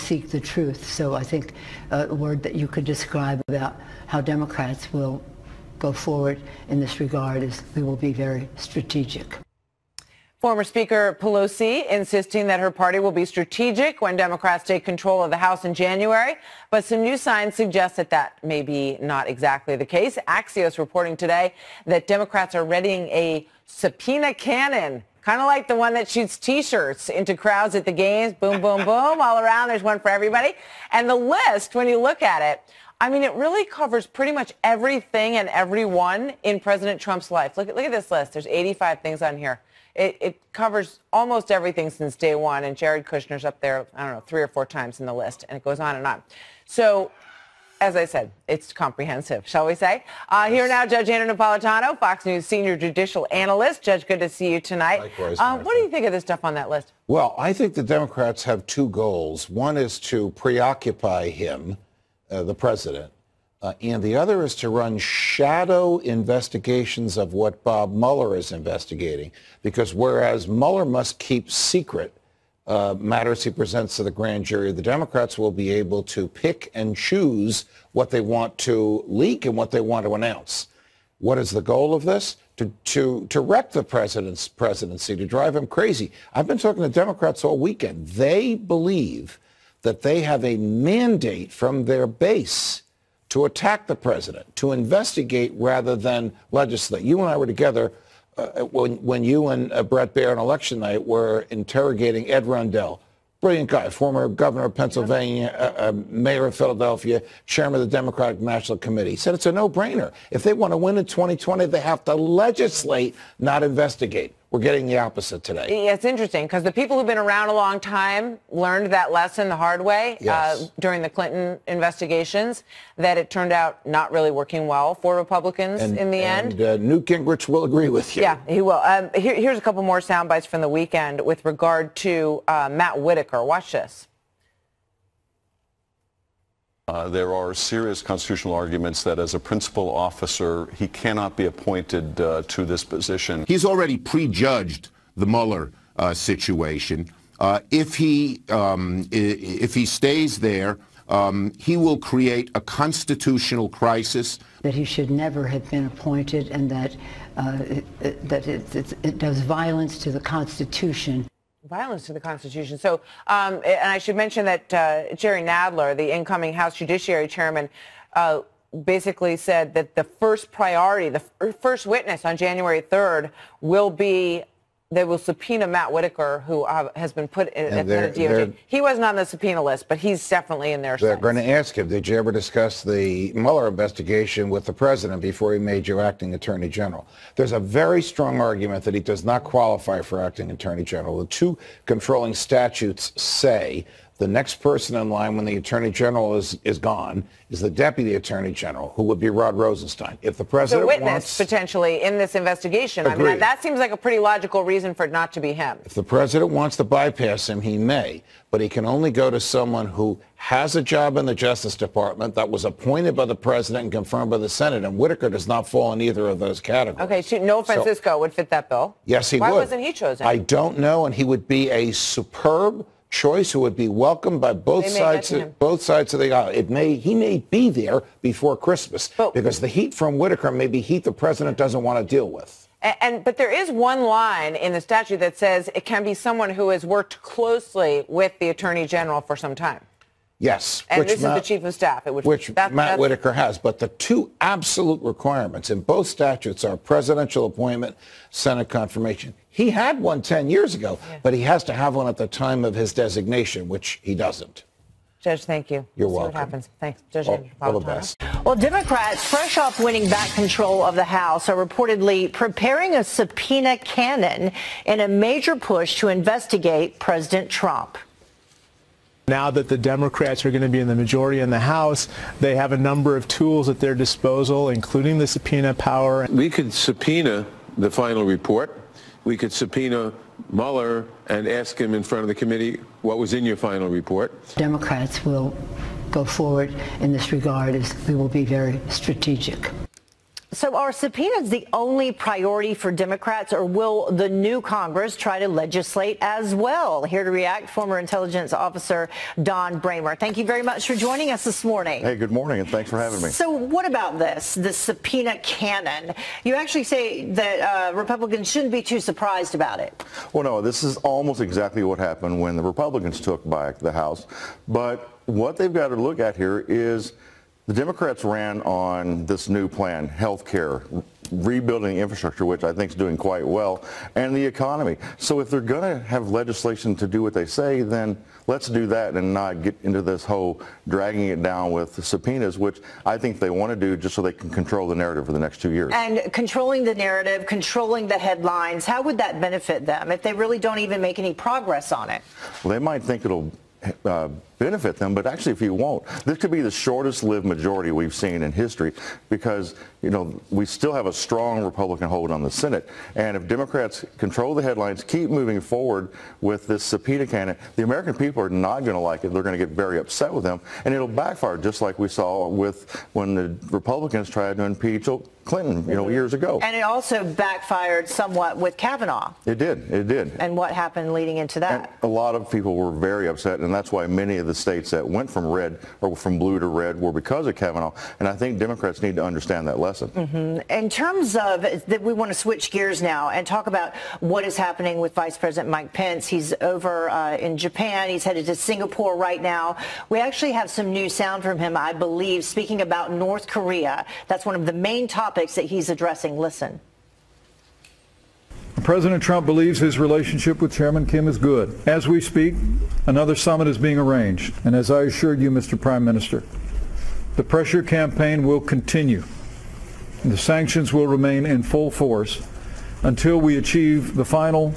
seek the truth. So I think a word that you could describe about how Democrats will go forward in this regard is we will be very strategic. Former Speaker Pelosi insisting that her party will be strategic when Democrats take control of the House in January. But some new signs suggest that that may be not exactly the case. Axios reporting today that Democrats are readying a subpoena cannon, kind of like the one that shoots T-shirts into crowds at the games. Boom, boom, boom, all around. There's one for everybody. And the list, when you look at it, I mean, it really covers pretty much everything and everyone in President Trump's life. Look at this list. There's 85 things on here. It covers almost everything since day one, and Jared Kushner's up there, I don't know, 3 or 4 times in the list, and it goes on and on. So, as I said, it's comprehensive, shall we say. Here now, Judge Andrew Napolitano, Fox News senior judicial analyst. Judge, good to see you tonight. Likewise, what do you think of this stuff on that list? Well, I think the Democrats have 2 goals. One is to preoccupy him, the president, and the other is to run shadow investigations of what Bob Mueller is investigating. Because whereas Mueller must keep secret matters he presents to the grand jury, the Democrats will be able to pick and choose what they want to leak and what they want to announce. What is the goal of this? To wreck the president's presidency, to drive him crazy. I've been talking to Democrats all weekend. They believe that they have a mandate from their base to attack the president, to investigate rather than legislate. You and I were together when you and Brett Baer on election night were interrogating Ed Rundell. Brilliant guy, former governor of Pennsylvania, mayor of Philadelphia, chairman of the Democratic National Committee. He said it's a no-brainer. If they want to win in 2020, they have to legislate, not investigate. We're getting the opposite today. Yeah, it's interesting because the people who've been around a long time learned that lesson the hard way during the Clinton investigations, that it turned out not really working well for Republicans in the end. Newt Gingrich will agree with you. Yeah, he will. Here's a couple more sound bites from the weekend with regard to Matt Whitaker. Watch this. There are serious constitutional arguments that as a principal officer, he cannot be appointed to this position. He's already prejudged the Mueller situation. If he stays there, he will create a constitutional crisis. That he should never have been appointed, and that it does violence to the Constitution. Violence to the Constitution. So, and I should mention that Jerry Nadler, the incoming House Judiciary Chairman, basically said that the first priority, the first witness on January 3rd will be, they will subpoena Matt Whitaker, who has been put at the DOJ. He wasn't on the subpoena list, but he's definitely in there. They're going to ask him, did you ever discuss the Mueller investigation with the president before he made you acting attorney general? There's a very strong argument that he does not qualify for acting attorney general. The 2 controlling statutes say the next person in line when the attorney general is gone is the deputy attorney general, who would be Rod Rosenstein. If the president witness wants, potentially in this investigation, agreed. I mean, that seems like a pretty logical reason for it not to be him. If the president wants to bypass him, he may, but he can only go to someone who has a job in the Justice Department that was appointed by the president and confirmed by the Senate, and Whitaker does not fall in either of those categories. Okay, so Noah Francisco would fit that bill. Yes, he would. Why wasn't he chosen? I don't know, and he would be a superb choice who would be welcomed by both sides of the aisle. He may be there before Christmas, because the heat from Whitaker may be heat the president doesn't want to deal with. But there is one line in the statute that says it can be someone who has worked closely with the attorney general for some time. Yes. And this is the chief of staff. Which Matt Whitaker has. But the 2 absolute requirements in both statutes are presidential appointment, Senate confirmation. He had one 10 years ago, but he has to have one at the time of his designation, which he doesn't. Judge, thank you. You're welcome. welcome. See what happens. Thanks, Judge. All the best. Well, Democrats, fresh off winning back control of the House, are reportedly preparing a subpoena cannon in a major push to investigate President Trump. Now that the Democrats are going to be in the majority in the House, they have a number of tools at their disposal, including the subpoena power. We could subpoena the final report. We could subpoena Mueller and ask him in front of the committee, what was in your final report? Democrats will go forward in this regard as we will be very strategic. So are subpoenas the only priority for Democrats, or will the new Congress try to legislate as well? Here to react, former intelligence officer Don Bramer. Thank you very much for joining us this morning. Hey, good morning, and thanks for having me. So what about the subpoena cannon? You actually say that Republicans shouldn't be too surprised about it. Well, no, this is almost exactly what happened when the Republicans took back the House. But what they've got to look at here is the Democrats ran on this new plan, health care, rebuilding infrastructure, which I think is doing quite well, and the economy. So if they're going to have legislation to do what they say, then let's do that and not get into this whole dragging it down with the subpoenas, which I think they want to do just so they can control the narrative for the next 2 years. And controlling the narrative, controlling the headlines, how would that benefit them if they really don't even make any progress on it? Well, they might think it'll benefit them, but actually if you won't, this could be the shortest lived majority we've seen in history because, you know, we still have a strong Republican hold on the Senate. And if Democrats control the headlines, keep moving forward with this subpoena cannon, the American people are not going to like it. They're going to get very upset with them, and it'll backfire just like we saw with when the Republicans tried to impeach Clinton, years ago. And it also backfired somewhat with Kavanaugh. It did. It did. And what happened leading into that? And a lot of people were very upset, and that's why many of the states that went from red or from blue to red were because of Kavanaugh. And I think Democrats need to understand that lesson. Mm-hmm. In terms of that, we want to switch gears now and talk about what is happening with Vice President Mike Pence. He's over in Japan. He's headed to Singapore right now. We actually have some new sound from him, I believe, speaking about North Korea. That's one of the main topics that he's addressing. Listen. President Trump believes his relationship with Chairman Kim is good. As we speak, another summit is being arranged. And as I assured you, Mr. Prime Minister, the pressure campaign will continue. And the sanctions will remain in full force until we achieve the final,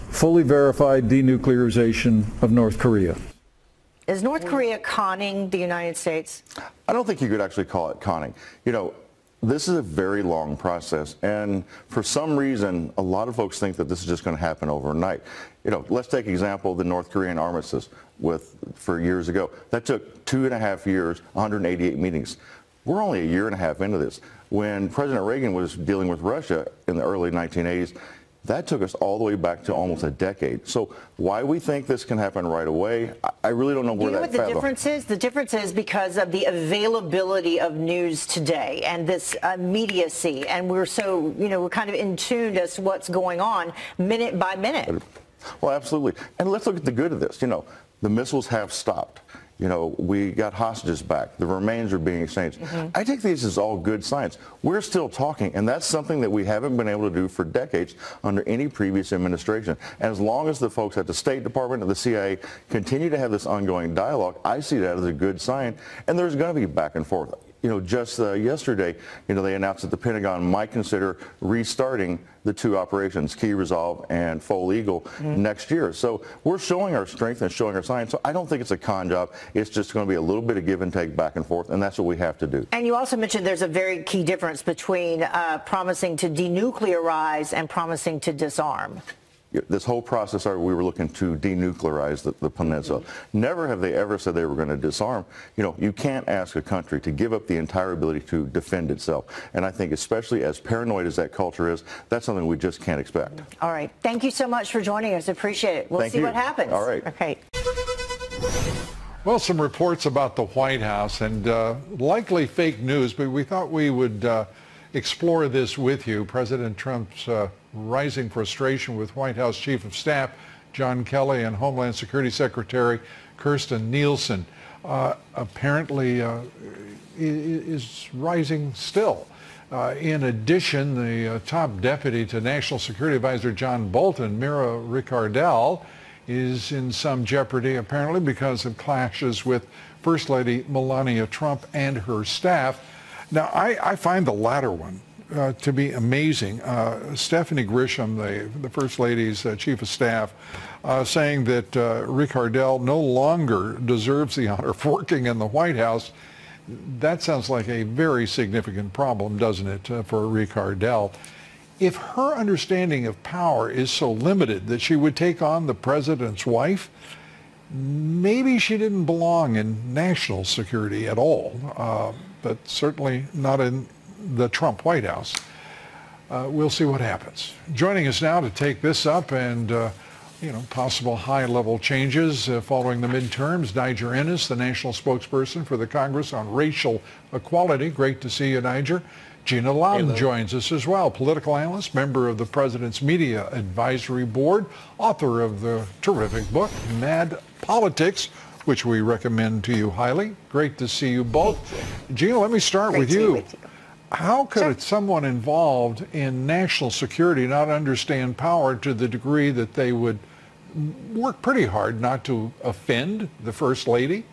fully verified denuclearization of North Korea. Is North Korea conning the United States? I don't think you could actually call it conning. This is a very long process, and for some reason, a lot of folks think that this is just going to happen overnight. Let's take example the North Korean armistice for years ago. That took 2.5 years, 188 meetings. We're only a year and a half into this. When President Reagan was dealing with Russia in the early 1980s, that took us all the way back to almost a decade. So why we think this can happen right away, I really don't know where that the difference is? The difference is because of the availability of news today and this immediacy. And we're so, we're kind of in tune as to what's going on minute by minute. Well, absolutely. And let's look at the good of this. The missiles have stopped. We got hostages back. The remains are being exchanged. Mm-hmm. I take these as all good signs. We're still talking, and that's something that we haven't been able to do for decades under any previous administration. And as long as the folks at the State Department and the CIA continue to have this ongoing dialogue, I see that as a good sign, and there's going to be back and forth. Just yesterday, they announced that the Pentagon might consider restarting the two operations, Key Resolve and Foal Eagle, next year. So we're showing our strength and showing our science. So I don't think it's a con job. It's just going to be a little bit of give and take back and forth, and that's what we have to do. And you also mentioned there's a very key difference between promising to denuclearize and promising to disarm. This whole process, we were looking to denuclearize the peninsula. Never have they ever said they were going to disarm. You can't ask a country to give up the entire ability to defend itself. And I think especially as paranoid as that culture is, that's something we just can't expect. All right. Thank you so much for joining us. Appreciate it. We'll see what happens. All right. Okay. Well, some reports about the White House and likely fake news, but we thought we would explore this with you. President Trump's rising frustration with White House Chief of Staff John Kelly and Homeland Security Secretary Kirstjen Nielsen apparently is rising still. In addition, the top deputy to National Security Advisor John Bolton, Mira Ricardel, is in some jeopardy apparently because of clashes with First Lady Melania Trump and her staff. Now, I find the latter one to be amazing. Stephanie Grisham, the First Lady's Chief of Staff, saying that Ricardel no longer deserves the honor of working in the White House. That sounds like a very significant problem, doesn't it, for Ricardel? If her understanding of power is so limited that she would take on the president's wife, maybe she didn't belong in national security at all, but certainly not in the Trump White House. We'll see what happens. Joining us now to take this up and possible high-level changes following the midterms, Niger Innis, the national spokesperson for the Congress on Racial Equality. Great to see you, Niger. Gina Loudon joins us as well, political analyst, member of the President's Media Advisory Board, author of the terrific book, Mad Politics, which we recommend to you highly. Great to see you both. Gina, let me start with you. How could someone involved in national security not understand power to the degree that they would work pretty hard not to offend the First Lady?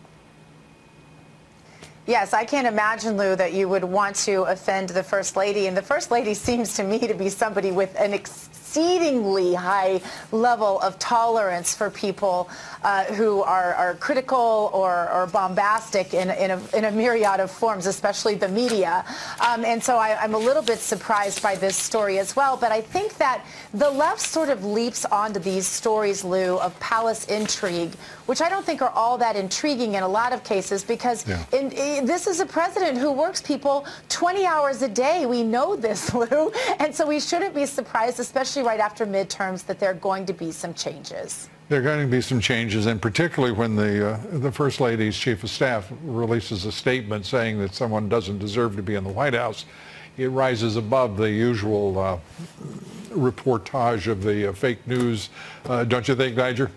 Yes, I can't imagine, Lou, that you would want to offend the First Lady. And the First Lady seems to me to be somebody with an exceedingly high level of tolerance for people who are critical or bombastic in a myriad of forms, especially the media. And so I'm a little bit surprised by this story as well. But I think that the left sort of leaps onto these stories, Lou, of palace intrigue, which I don't think are all that intriguing in a lot of cases, because this is a president who works people 20 hours a day. We know this, Lou. And so we shouldn't be surprised, especially right after midterms, that there are going to be some changes. There are going to be some changes, and particularly when the First Lady's Chief of Staff releases a statement saying that someone doesn't deserve to be in the White House, it rises above the usual reportage of the fake news. Don't you think, Niger?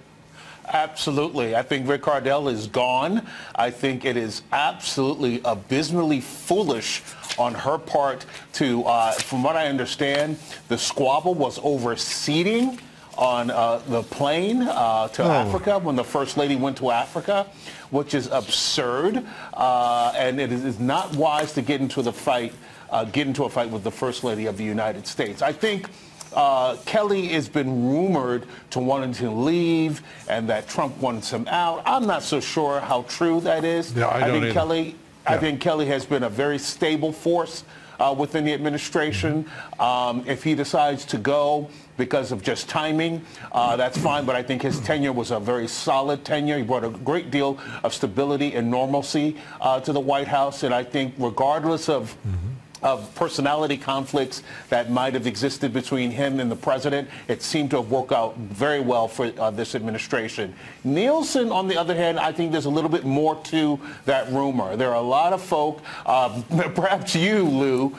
Absolutely. I think Rick Cardell is gone. I think it is absolutely abysmally foolish on her part to, from what I understand, the squabble was over seating on the plane to Africa when the First Lady went to Africa, which is absurd. And it is not wise to get into a fight with the First Lady of the United States. I think Kelly has been rumored to wanting to leave and that Trump wants him out. I'm not so sure how true that is. No, I think Kelly has been a very stable force within the administration. If he decides to go because of just timing, that's fine. But I think his tenure was a very solid tenure. He brought a great deal of stability and normalcy to the White House. And I think regardless of personality conflicts that might have existed between him and the president, it seemed to have worked out very well for this administration. Nielsen, on the other hand, I think there's a little bit more to that rumor. There are a lot of folk, perhaps you, Lou,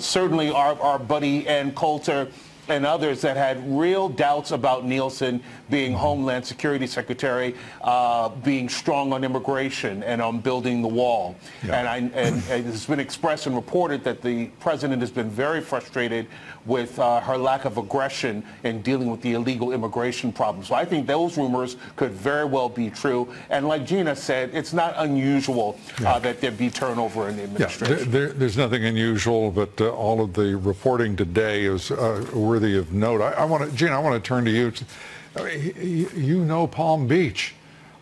certainly our buddy Ann Coulter, and others that had real doubts about Nielsen being Homeland Security Secretary, being strong on immigration and on building the wall. And it's been expressed and reported that the president has been very frustrated with her lack of aggression in dealing with the illegal immigration problem. So I think those rumors could very well be true. And like Gina said, it's not unusual that there be turnover in the administration. There's nothing unusual, but all of the reporting today is worthy of note. Gina, I want to turn to you. You know Palm Beach.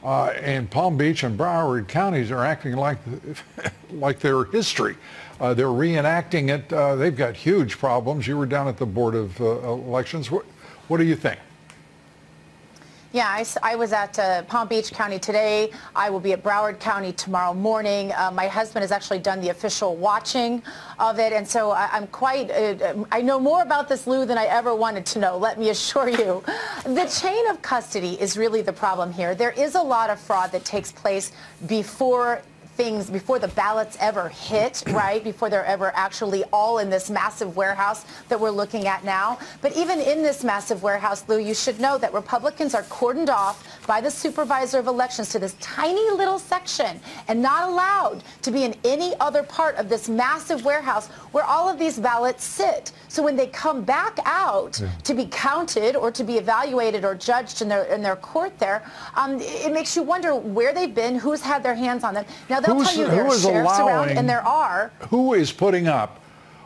And Palm Beach and Broward counties are acting like they're history. They're reenacting it. They've got huge problems. You were down at the Board of Elections. What do you think? Yeah, I was at Palm Beach County today. I will be at Broward County tomorrow morning. My husband has actually done the official watching of it, and so I'm quite, I know more about this, Lou, than I ever wanted to know, let me assure you. The chain of custody is really the problem here. There is a lot of fraud that takes place before the ballots ever hit, right? Before they're ever actually all in this massive warehouse that we're looking at now. But even in this massive warehouse, Lou, you should know that Republicans are cordoned off by the supervisor of elections to this tiny little section and not allowed to be in any other part of this massive warehouse where all of these ballots sit. So when they come back out to be counted or to be evaluated or judged in their court there, it makes you wonder where they've been, who's had their hands on them. Now, they'll tell you there are sheriffs around, and there are. Who is putting up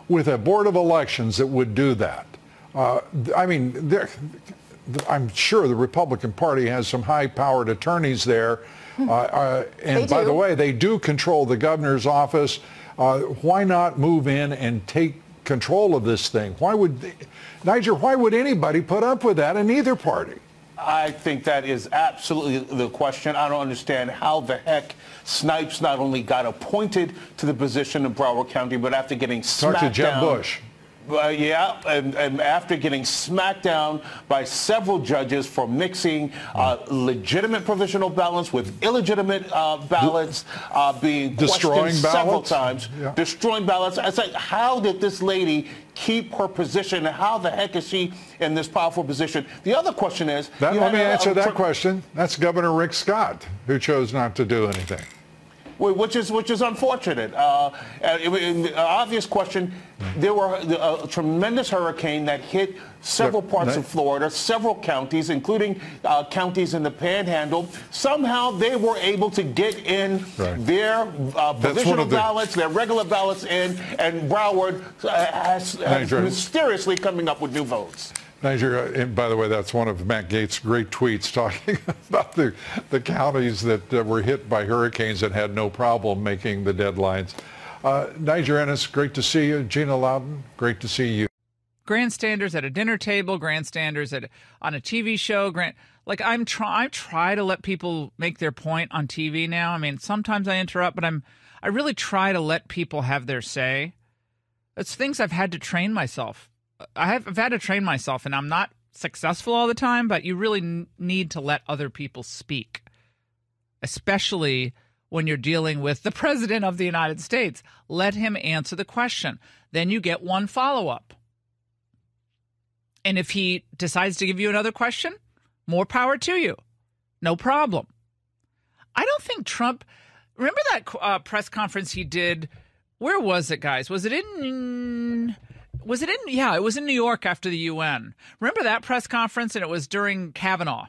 with a Board of Elections that would do that? I mean, I'm sure the Republican Party has some high-powered attorneys there. And by the way, they do control the governor's office. Why not move in and take control of this thing? Why would, Niger, why would anybody put up with that in either party? I think that is absolutely the question. I don't understand how the heck Snipes not only got appointed to the position in Broward County, but after getting smacked down. Talk to Jeb Bush. Yeah, and after getting smacked down by several judges for mixing legitimate provisional ballots with illegitimate ballots, being destroying questioned ballots? several times, destroying ballots. I say, how did this lady keep her position? How the heck is she in this powerful position? The other question is... Let me answer that question. That's Governor Rick Scott, who chose not to do anything. Which is unfortunate. The obvious question, there were a tremendous hurricane that hit several parts of Florida, several counties, including counties in the Panhandle. Somehow they were able to get in their provisional ballots, their regular ballots in, and Broward has mysteriously coming up with new votes. Niger, and by the way, that's one of Matt Gaetz' great tweets talking about the counties that were hit by hurricanes and had no problem making the deadlines. Niger Ennis, great to see you. Gina Loudon, great to see you. Grandstanders at a dinner table, grandstanders on a TV show. I try to let people make their point on TV now. I mean, sometimes I interrupt, but I really try to let people have their say. It's things I've had to train myself. I've had to train myself, and I'm not successful all the time, but you really need to let other people speak, especially when you're dealing with the President of the United States. Let him answer the question. Then you get one follow-up. And if he decides to give you another question, more power to you. No problem. I don't think Trump... Remember that press conference he did? Where was it, guys? Was it in... Yeah, it was in New York after the UN. Remember that press conference? And it was during Kavanaugh.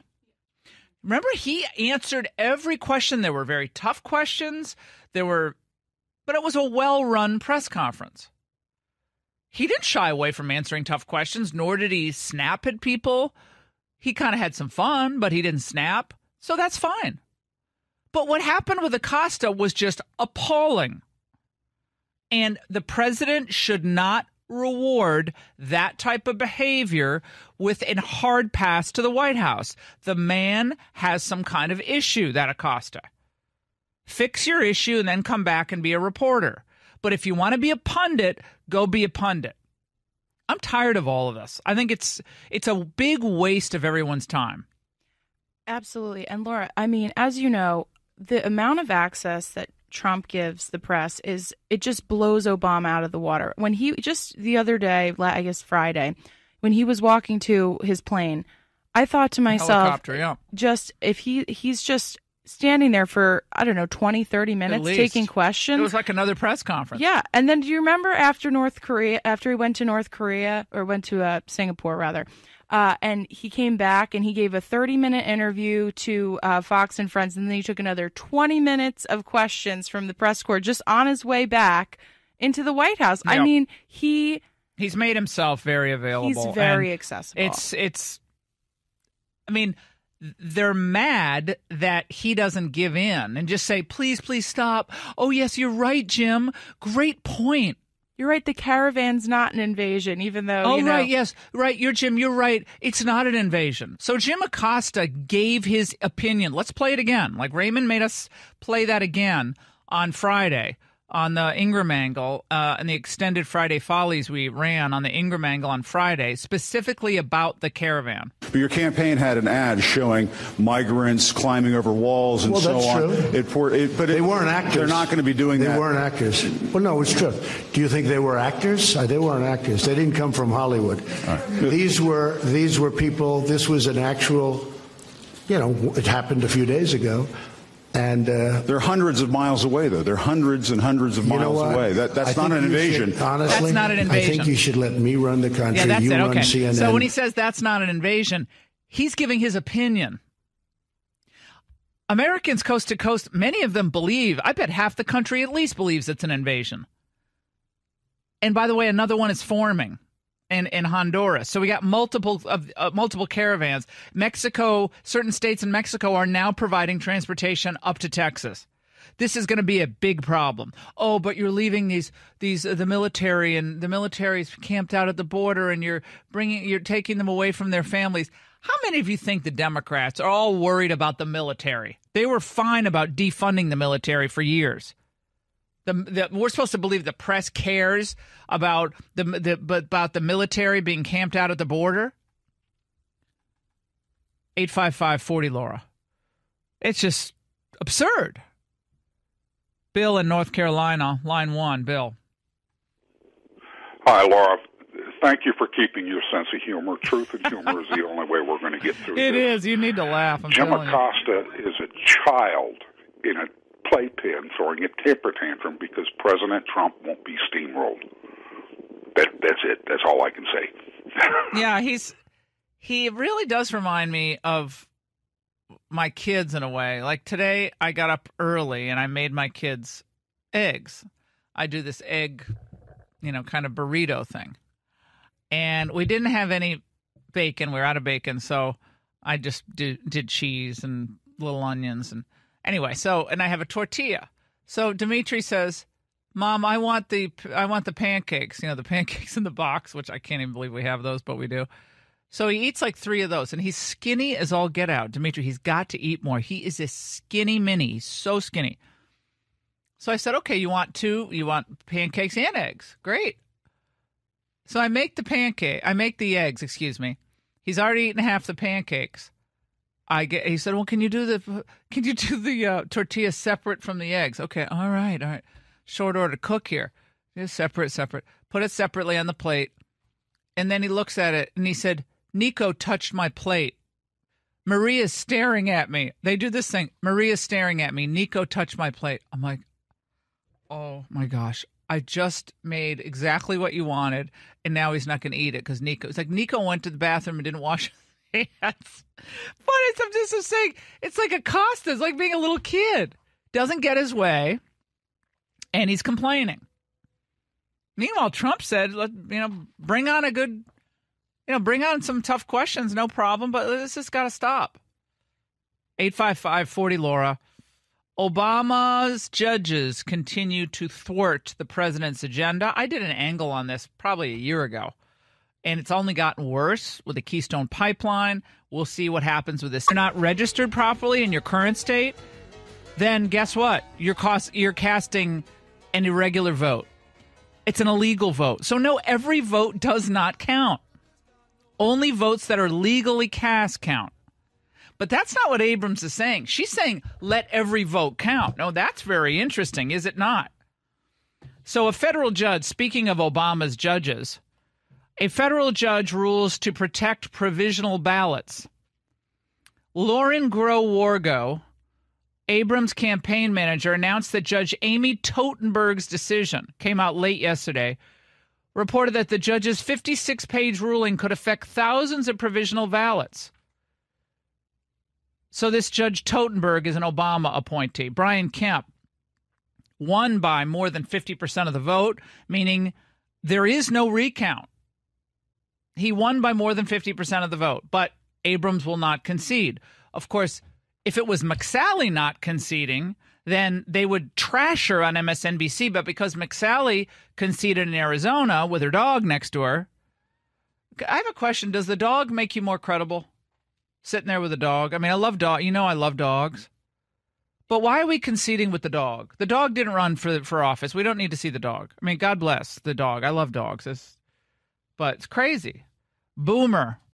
Remember, he answered every question. There were very tough questions. But it was a well-run press conference. He didn't shy away from answering tough questions, nor did he snap at people. He kind of had some fun, but he didn't snap. So that's fine. But what happened with Acosta was just appalling. And the president should not reward that type of behavior with a hard pass to the White House. The man has some kind of issue, that Acosta. Fix your issue and then come back and be a reporter. But if you want to be a pundit, go be a pundit. I'm tired of all of this. I think it's a big waste of everyone's time. Absolutely. And Laura, I mean, as you know, the amount of access that Trump gives the press it just blows Obama out of the water. When he just the other day, I guess Friday, when he was walking to his plane, I thought to myself, just if he's just standing there for, I don't know, 20, 30 minutes taking questions. It was like another press conference. Yeah. And then do you remember after he went to North Korea, or went to Singapore rather, and he came back and he gave a 30-minute interview to Fox and Friends, and then he took another 20 minutes of questions from the press corps just on his way back into the White House. Yep. I mean, he's made himself very available. He's very accessible. I mean, they're mad that he doesn't give in and just say, please, please stop. Oh, yes, you're right, Jim. Great point. You're right. The caravan's not an invasion, even though, right. Yes. Right. Jim, you're right. It's not an invasion. So Jim Acosta gave his opinion. Let's play it again. Like Raymond made us play that again on Friday on the Ingram angle and the extended Friday Follies we ran on the Ingram angle on Friday, specifically about the caravan. But your campaign had an ad showing migrants climbing over walls and so on. That's true. But they weren't actors. They're not going to be doing that. They weren't actors. Well, no, it's true. Do you think they were actors? They weren't actors. They didn't come from Hollywood. Right. These were people. This was an actual, it happened a few days ago. And they're hundreds of miles away, though. They're hundreds and hundreds of miles away. That's not an invasion. Honestly, that's not an invasion. I think you should let me run the country. Yeah, that's you it. run Okay. CNN. So when he says that's not an invasion, he's giving his opinion. Americans coast to coast, many of them believe, I bet half the country at least believes it's an invasion. And by the way, another one is forming in Honduras. So we got multiple caravans. Mexico, certain states in Mexico are now providing transportation up to Texas. This is going to be a big problem. Oh, but you're leaving the military, and the military's camped out at the border, and you're taking them away from their families. How many of you think the Democrats are all worried about the military? They were fine about defunding the military for years. We're supposed to believe the press cares about the military being camped out at the border. 855-40 Laura. It's just absurd. Bill in North Carolina, line 1. Bill. Hi, Laura. Thank you for keeping your sense of humor. Truth and humor is the only way we're going to get through It this. is. You need to laugh. Jim Acosta is a child in a playpen throwing a temper tantrum because President Trump won't be steamrolled. That's it. That's all I can say. Yeah, he really does remind me of my kids in a way. Like today, I got up early and I made my kids eggs. I do this egg, kind of burrito thing. And we didn't have any bacon. We were out of bacon, so I just did cheese and little onions. And anyway, and I have a tortilla. So Dimitri says, "Mom, I want the pancakes. The pancakes in the box," which I can't even believe we have those, but we do. So he eats like 3 of those, and he's skinny as all get out. Dimitri, he's got to eat more. He is a skinny mini. He's so skinny. So I said, "Okay, you want pancakes and eggs? Great." So I make the eggs, excuse me. He's already eaten half the pancakes. He said, "Well, can you do the tortilla separate from the eggs?" Okay, all right. Short order cook here. Just separate. Put it separately on the plate. And then he looks at it and he said, "Nico touched my plate. Maria's staring at me." They do this thing. Maria's staring at me. Nico touched my plate. I'm like, oh my gosh. I just made exactly what you wanted, and now he's not going to eat it because Nico went to the bathroom and didn't wash his hands. But I'm just saying, it's like Acosta. It's like being a little kid. Doesn't get his way, and he's complaining. Meanwhile, Trump said, bring on some tough questions, no problem, but this has got to stop. 855-40 Laura. Obama's judges continue to thwart the president's agenda. I did an angle on this probably a year ago, and it's only gotten worse with the Keystone Pipeline. We'll see what happens with this. If you're not registered properly in your current state, then guess what? You're casting an irregular vote. It's an illegal vote. So no, every vote does not count. Only votes that are legally cast count. But that's not what Abrams is saying. She's saying, let every vote count. No, that's very interesting, is it not? So a federal judge, speaking of Obama's judges, a federal judge rules to protect provisional ballots. Lauren Groh-Wargo, Abrams' campaign manager, announced that Judge Amy Totenberg's decision came out late yesterday, reported that the judge's 56-page ruling could affect thousands of provisional ballots. So this Judge Totenberg is an Obama appointee. Brian Kemp won by more than 50% of the vote, meaning there is no recount. He won by more than 50% of the vote, but Abrams will not concede. Of course, if it was McSally not conceding, then they would trash her on MSNBC. But because McSally conceded in Arizona with her dog next to her, I have a question. Does the dog make you more credible? Sitting there with a dog. I mean, I love dogs. I love dogs. But why are we conceding with the dog? The dog didn't run for office. We don't need to see the dog. I mean, God bless the dog. I love dogs. But it's crazy. Boomer